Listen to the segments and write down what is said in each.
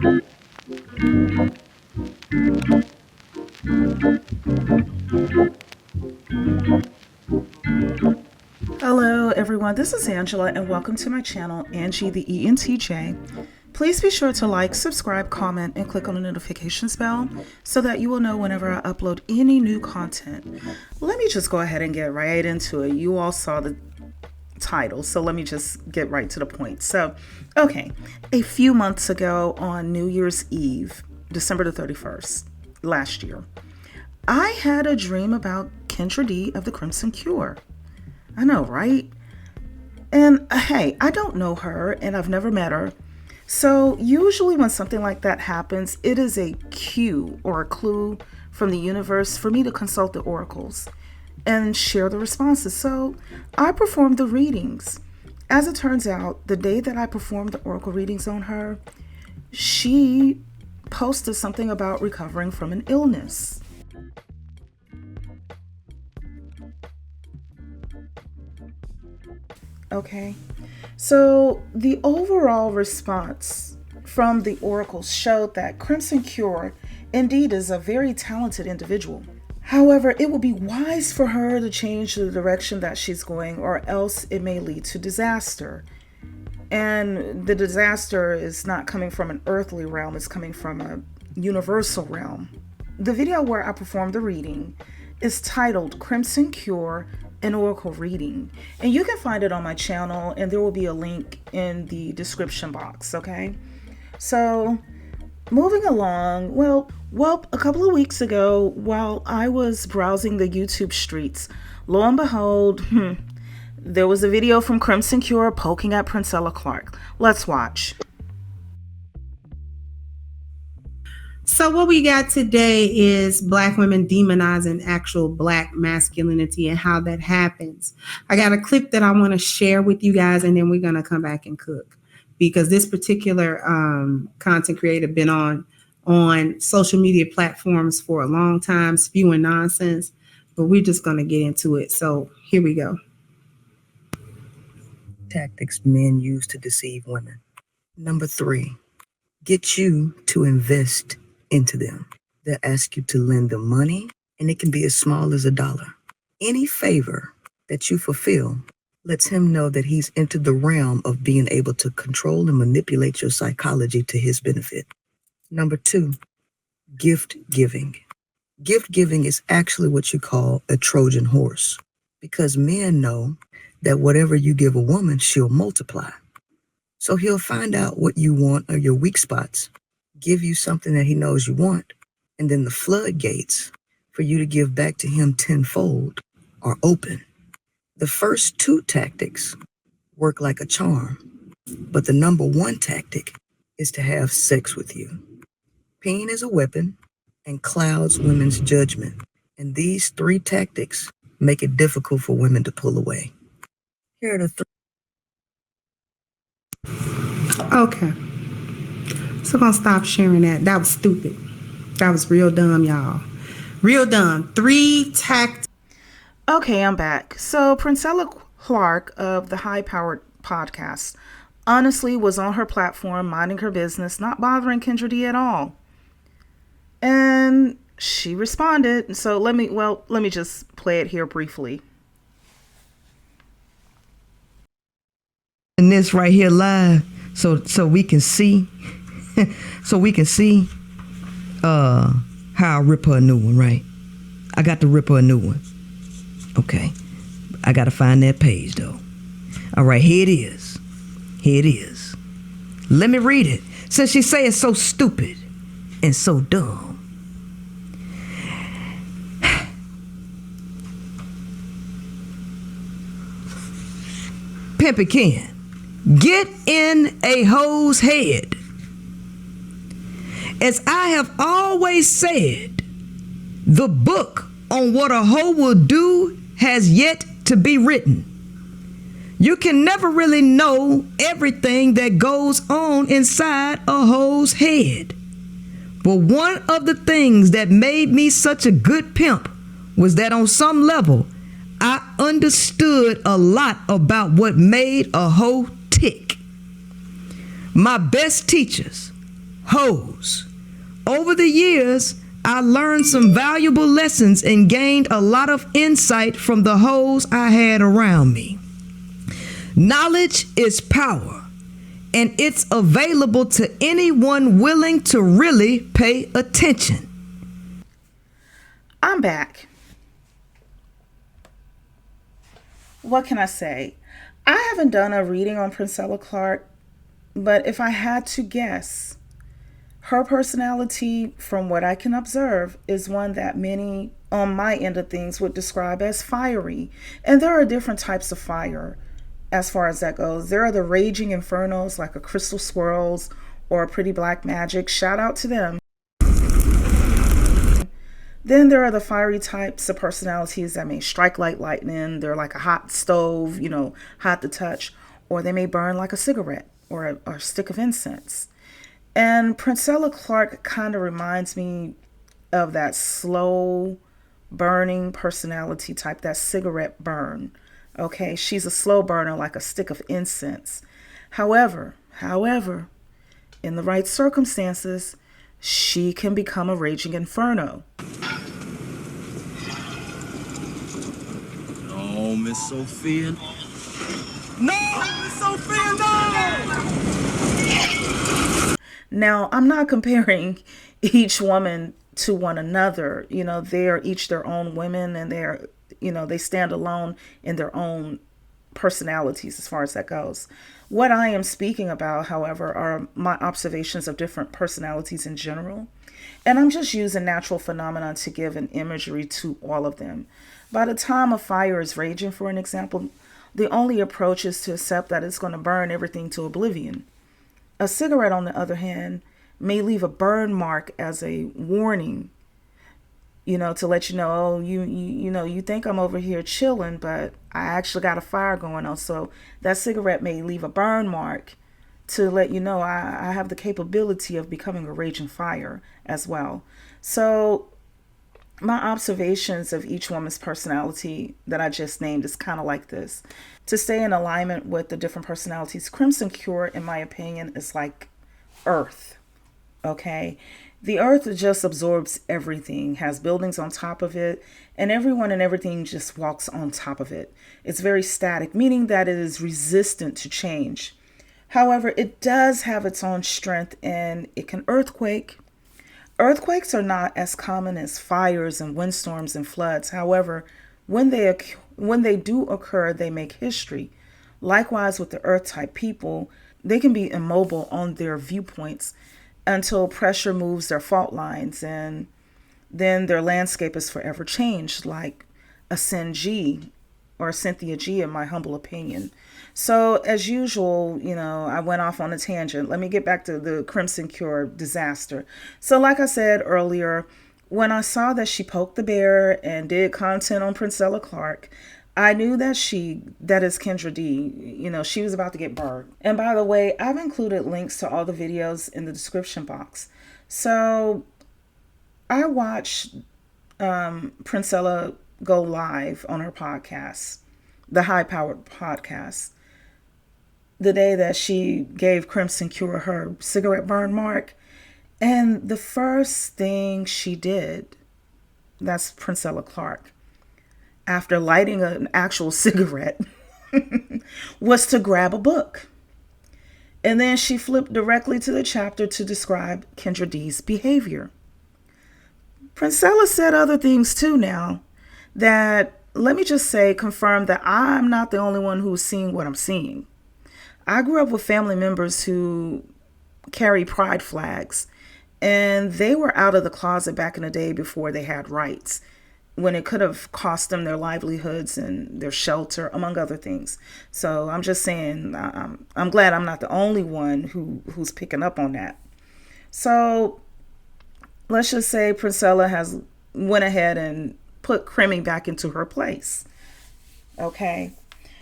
Hello everyone, this is Angela and welcome to my channel, Angie the ENTJ. Please be sure to like, subscribe, comment, and click on the notifications bell so that you will know whenever I upload any new content. Let me just go ahead and get right into it. You all saw the title, so let me just get right to the point. So, okay, a few months ago on New Year's Eve, December the 31st, last year, I had a dream about Kendra D of the Crimson Cure. I know, right? And hey, I don't know her and I've never met her. So usually when something like that happens, it is a cue or a clue from the universe for me to consult the oracles and share the responses. So I performed the readings. As it turns out, the day that I performed the oracle readings on her, she posted something about recovering from an illness. Okay, so the overall response from the oracles showed that Crimson Cure indeed is a very talented individual. However, it will be wise for her to change the direction that she's going, or else it may lead to disaster. And the disaster is not coming from an earthly realm, it's coming from a universal realm. The video where I performed the reading is titled Crimson Cure, an Oracle Reading, and you can find it on my channel, and there will be a link in the description box. Okay, so moving along, well, a couple of weeks ago, while I was browsing the YouTube streets, lo and behold, there was a video from Crimson Cure poking at Princella Clark. Let's watch. So what we got today is Black women demonizing actual Black masculinity and how that happens. I got a clip that I want to share with you guys, and then we're going to come back and cook, because this particular content creator been on social media platforms for a long time spewing nonsense, but we're just going to get into it. So here we go. Tactics men use to deceive women. Number 3, get you to invest into them. They'll ask you to lend them money, and it can be as small as $1. Any favor that you fulfill lets him know that he's entered the realm of being able to control and manipulate your psychology to his benefit. Number 2, gift giving. Gift giving is actually what you call a Trojan horse, because men know that whatever you give a woman, she'll multiply. So he'll find out what you want or your weak spots, give you something that he knows you want, and then the floodgates for you to give back to him tenfold are open. The first 2 tactics work like a charm, but the number 1 tactic is to have sex with you. Pain is a weapon and clouds women's judgment, and these 3 tactics make it difficult for women to pull away. Here are the 3. Okay. So I'm gonna stop sharing that. That was stupid. That was real dumb, y'all. Real dumb. 3 tactics. Okay, I'm back. So Princella Clark of the High Powered Podcast honestly was on her platform minding her business, not bothering Kendra D at all. And she responded. So let me just play it here briefly. And this right here live, so we can see how I rip her a new one, right? I got to rip her a new one. Okay. I got to find that page though. All right, here it is. Here it is. Let me read it. Since she say it's so stupid and so dumb. Pimpy Ken. Get in a hoe's head. As I have always said, the book on what a hoe will do has yet to be written. You can never really know everything that goes on inside a hoe's head. But one of the things that made me such a good pimp was that on some level, I understood a lot about what made a hoe tick. My best teachers, hoes. Over the years, I learned some valuable lessons and gained a lot of insight from the hoes I had around me. Knowledge is power, and it's available to anyone willing to really pay attention. I'm back. What can I say? I haven't done a reading on Princella Clark, but if I had to guess, her personality, from what I can observe, is one that many on my end of things would describe as fiery. And there are different types of fire as far as that goes. There are the raging infernos like a crystal swirls or a pretty black magic. Shout out to them. Then there are the fiery types of personalities that may strike like lightning. They're like a hot stove, hot to touch, or they may burn like a cigarette or a stick of incense. And Princella Clark kind of reminds me of that slow burning personality type, that cigarette burn. Okay, she's a slow burner like a stick of incense. However, in the right circumstances, she can become a raging inferno. No, Miss Sophia. No, Miss Sophia, no! Now, I'm not comparing each woman to one another. They are each their own women, and they stand alone in their own personalities as far as that goes. What I am speaking about, however, are my observations of different personalities in general. And I'm just using natural phenomena to give an imagery to all of them. By the time a fire is raging, for an example, the only approach is to accept that it's going to burn everything to oblivion. A cigarette, on the other hand, may leave a burn mark as a warning, to let you know, oh, you think I'm over here chilling, but I actually got a fire going on. So that cigarette may leave a burn mark to let you know I have the capability of becoming a raging fire as well. So my observations of each woman's personality that I just named is kind of like this. To stay in alignment with the different personalities, Crimson Cure, in my opinion, is like Earth. Okay? The Earth just absorbs everything, has buildings on top of it, and everyone and everything just walks on top of it. It's very static, meaning that it is resistant to change. However, it does have its own strength, and it can earthquake. Earthquakes are not as common as fires and windstorms and floods. However, when they do occur, they make history. Likewise, with the Earth-type people, they can be immobile on their viewpoints until pressure moves their fault lines, and then their landscape is forever changed, like a Sin G or a Cynthia G, in my humble opinion. So, as usual, I went off on a tangent. Let me get back to the Crimson Cure disaster. So, like I said earlier, when I saw that she poked the bear and did content on Princella Clark, I knew that is Kendra D, she was about to get burned. And by the way, I've included links to all the videos in the description box. So I watched Princella go live on her podcast, the High Powered Podcast, the day that she gave Crimson Cure her cigarette burn mark. And the first thing she did, that's Princella Clark, after lighting an actual cigarette, was to grab a book. And then she flipped directly to the chapter to describe Kendra D's behavior. Princella said other things too now that, let me just say, confirm that I'm not the only one who's seeing what I'm seeing. I grew up with family members who carry pride flags, and they were out of the closet back in the day before they had rights, when it could have cost them their livelihoods and their shelter, among other things. So I'm just saying, I'm glad I'm not the only one who's picking up on that. So let's just say Princella has went ahead and put Crimmy back into her place. Okay.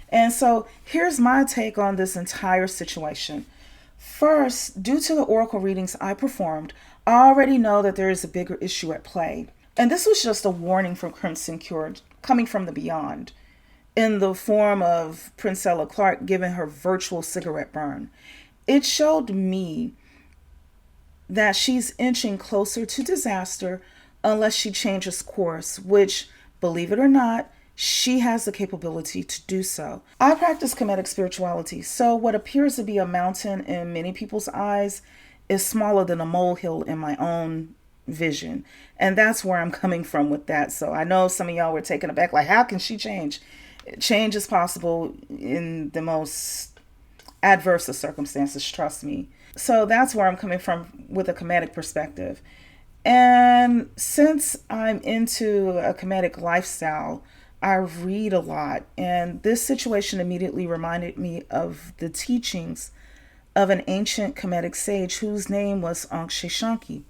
And so here's my take on this entire situation. First, due to the oracle readings I performed, I already know that there is a bigger issue at play. And this was just a warning from Crimson Cure coming from the beyond, in the form of Princella Clark giving her virtual cigarette burn. It showed me that she's inching closer to disaster unless she changes course, which, believe it or not, she has the capability to do so. I practice Kemetic spirituality, so what appears to be a mountain in many people's eyes is smaller than a molehill in my own vision. And that's where I'm coming from with that. So I know some of y'all were taken aback, like, how can she change? Change is possible in the most adverse of circumstances, trust me. So that's where I'm coming from with a Kemetic perspective. And since I'm into a Kemetic lifestyle, I read a lot, and this situation immediately reminded me of the teachings of an ancient Kemetic sage whose name was Ankh Sheshanki.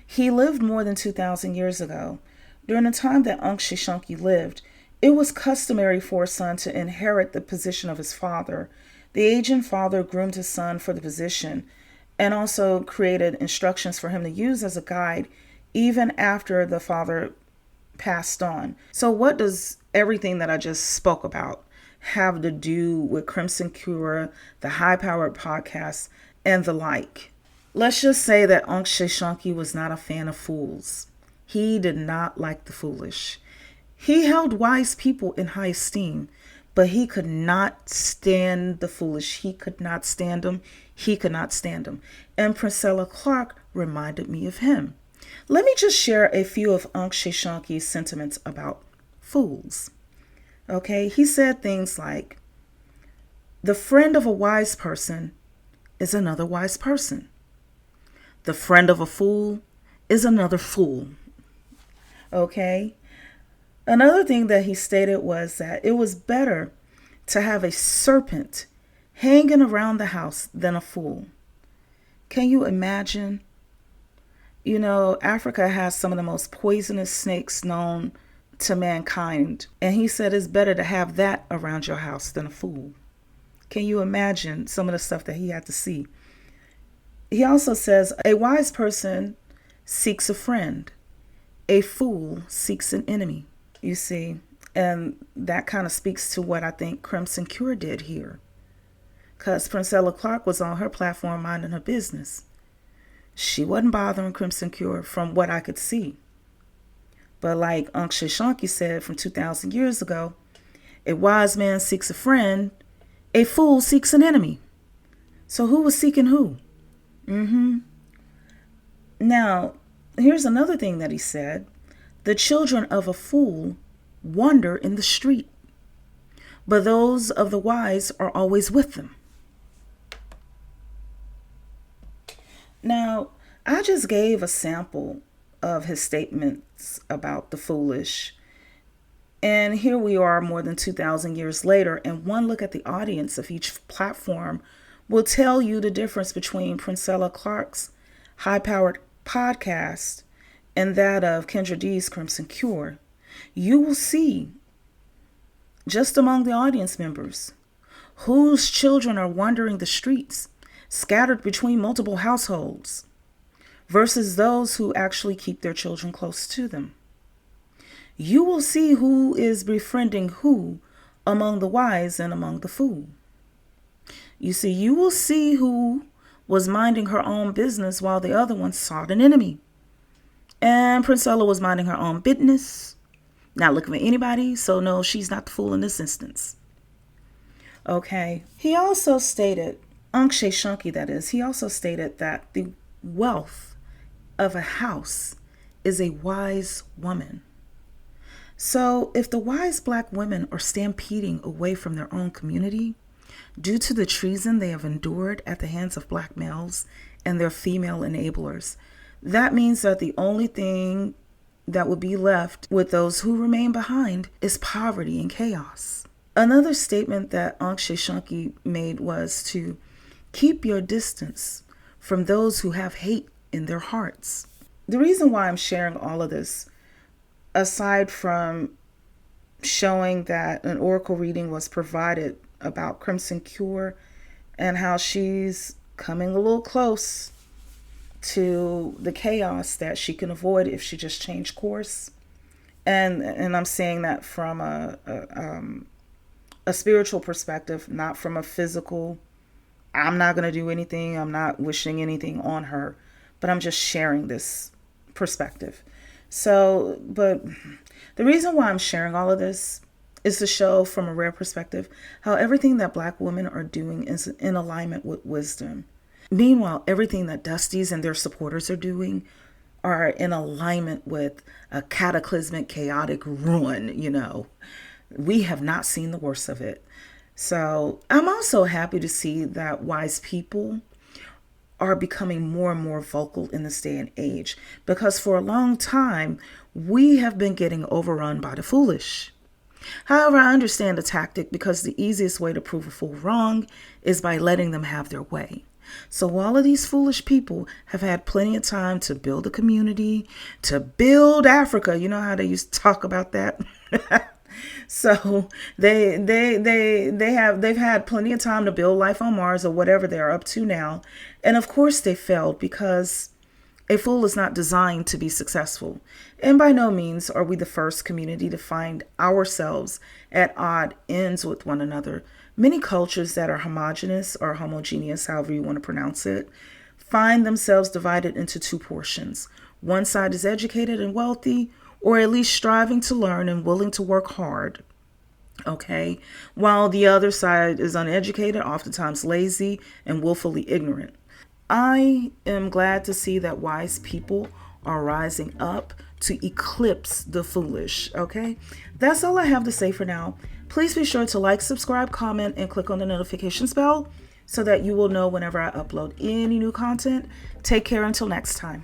He lived more than 2,000 years ago. During the time that Ankh Sheshanki lived, it was customary for a son to inherit the position of his father. The aging father groomed his son for the position and also created instructions for him to use as a guide even after the father passed on. So what does everything that I just spoke about have to do with Crimson Cure, the High Powered Podcast, and the like? Let's just say that Ankh Sheshanki was not a fan of fools. He did not like the foolish. He held wise people in high esteem, but he could not stand the foolish. He could not stand them. He could not stand them. And Princella Clark reminded me of him. Let me just share a few of Ankh Sheshanki's sentiments about fools. Okay, he said things like, the friend of a wise person is another wise person. The friend of a fool is another fool. Okay. Another thing that he stated was that it was better to have a serpent hanging around the house than a fool. Can you imagine? You know, Africa has some of the most poisonous snakes known to mankind. And he said it's better to have that around your house than a fool. Can you imagine some of the stuff that he had to see? He also says a wise person seeks a friend. A fool seeks an enemy. You see, and that kind of speaks to what I think Crimson Cure did here. Because Princella Clark was on her platform minding her business. She wasn't bothering Crimson Cure from what I could see. But like Ankh Sheshanki said from 2,000 years ago, a wise man seeks a friend, a fool seeks an enemy. So who was seeking who? Now, here's another thing that he said. The children of a fool wander in the street, but those of the wise are always with them. Now, I just gave a sample of his statements about the foolish. And here we are more than 2,000 years later, and one look at the audience of each platform will tell you the difference between Princella Clark's high-powered podcast and that of Kendra D's Crimson Cure. You will see, just among the audience members, whose children are wandering the streets, scattered between multiple households, versus those who actually keep their children close to them. You will see who is befriending who among the wise and among the fool. You see, you will see who was minding her own business while the other one sought an enemy. And Princella was minding her own business, not looking for anybody, so no, she's not the fool in this instance. Okay. He also stated, Ankh Sheshanki that is, he also stated that the wealth of a house is a wise woman. So if the wise black women are stampeding away from their own community due to the treason they have endured at the hands of black males and their female enablers, that means that the only thing that will be left with those who remain behind is poverty and chaos. Another statement that Ankh Sheshanki made was to keep your distance from those who have hate in their hearts. The reason why I'm sharing all of this, aside from showing that an oracle reading was provided about Crimson Cure and how she's coming a little close to the chaos that she can avoid if she just changed course. And I'm saying that from a spiritual perspective, not from a physical, I'm not going to do anything, I'm not wishing anything on her. but I'm just sharing this perspective. So, but the reason why I'm sharing all of this is to show from a rare perspective how everything that Black women are doing is in alignment with wisdom. Meanwhile, everything that Dusties and their supporters are doing are in alignment with a cataclysmic, chaotic ruin, We have not seen the worst of it. So I'm also happy to see that wise people are becoming more and more vocal in this day and age, because for a long time, we have been getting overrun by the foolish. However, I understand the tactic, because the easiest way to prove a fool wrong is by letting them have their way. So all of these foolish people have had plenty of time to build a community, to build Africa. You know how they used to talk about that? So they've had plenty of time to build life on Mars or whatever they're up to now. And of course they failed, because a fool is not designed to be successful. And by no means are we the first community to find ourselves at odd ends with one another. Many cultures that are homogeneous, or homogeneous, however you want to pronounce it, find themselves divided into two portions. One side is educated and wealthy, or at least striving to learn and willing to work hard. Okay, while the other side is uneducated, oftentimes lazy, and willfully ignorant. I am glad to see that wise people are rising up to eclipse the foolish. Okay, that's all I have to say for now. Please be sure to like, subscribe, comment, and click on the notifications bell so that you will know whenever I upload any new content. Take care until next time.